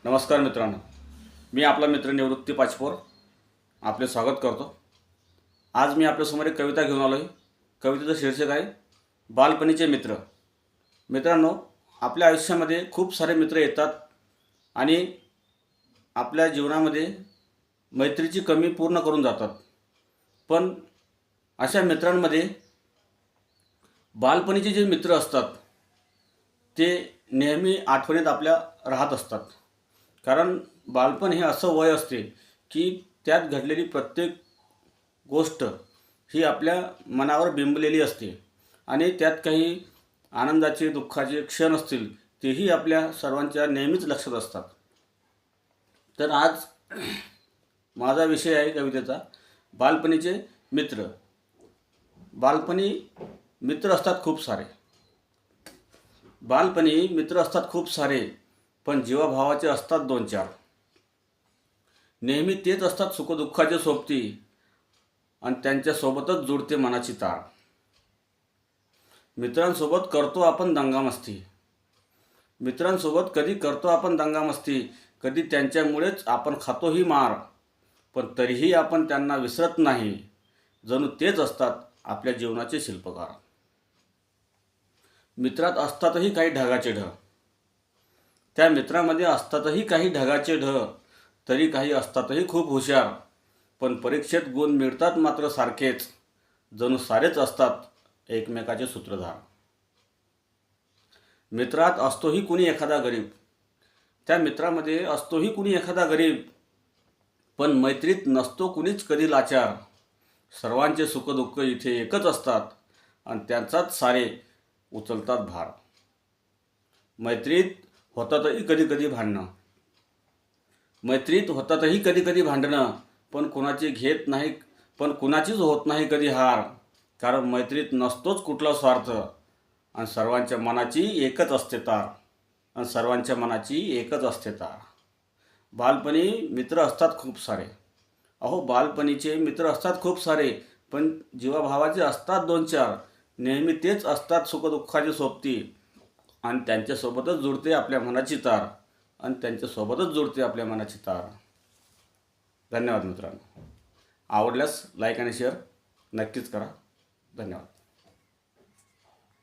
नमस्कार मित्रांनो, मी आपला मित्र निवृत्ती पाचपोर आपले स्वागत करतो। आज मी आपल्यासमोर एक कविता घेऊन आलो आहे। कवितेचं शीर्षक आहे बालपणीचे मित्र। मित्रांनो, आपल्या आयुष्यामध्ये खूप सारे मित्र येतात आणि आपल्या जीवनामध्ये मैत्रीची कमी पूर्ण करून जातात। पण अशा मित्रांमध्ये बालपणीचे जे मित्र असतात ते नेहमी आठवणीत आपल्या राहत असतात। कारण बालपण हे असं वय असते की त्यात घडलेली प्रत्येक गोष्ट ही आपल्या मनावर बिंबलेली असते आणि त्यात काही आनंदाचे दुःखाचे क्षण असतील तेही आपल्या सर्वांच्या नेहमीच लक्षात असतात। तर आज माझा विषय आहे कवितेचा बालपणीचे मित्र। बालपणी मित्र असतात खूप सारे। बालपणी मित्र असतात खूप सारे, पण जीवाभावाचे असतात दोन चार। नेहमी तेच असतात सुखदुःखाचे सोबती आणि त्यांच्यासोबतच जुळते मनाची तार। मित्रांसोबत करतो आपण दंगामस्ती, मित्रांसोबत कधी करतो आपण दंगामस्ती, कधी त्यांच्यामुळेच आपण खातोही मार, पण तरीही आपण त्यांना विसरत नाही, जणू तेच असतात आपल्या जीवनाचे शिल्पकार। मित्रात असतातही काही ढगाचे ढग, त्या मित्रामध्ये असतातही काही ढगाचे ढग, तरी काही असतातही खूप हुशार, पण परीक्षेत गुण मिळतात मात्र सारखेच, जणू सारेच असतात एकमेकाचे सूत्रधार। मित्रात असतोही कुणी एखादा गरीब, त्या मित्रामध्ये असतोही कुणी एखादा गरीब, पण मैत्रीत नसतो कुणीच कधी लाचार। सर्वांचे सुखदुःख इथे एकच असतात आणि त्यांचाच सारे उचलतात भार। मैत्रीत होतातही कधी कधी भांडणं, मैत्रीत होतातही कधी कधी भांडणं, पण कुणाचीच होत नाही कधी हार। कारण मैत्रीत नसतोच कुठला स्वार्थ आणि सर्वांच्या मनाची एकच असते तार, आणि सर्वांच्या मनाची एकच असते तार। बालपणी मित्र असतात खूप सारे, अहो बालपणीचे मित्र असतात खूप सारे, पण जीवाभावाचे असतात दोन चार। नेहमी तेच असतात सुखदुःखाचे सोबती आणि त्यांच्यासोबतच जुळते आपल्या मनाची तार, आणि त्यांच्यासोबतच जुळते आपल्या मनाची तार। धन्यवाद मित्रांनो। आवडल्यास लाईक आणि शेअर नक्कीच करा। धन्यवाद।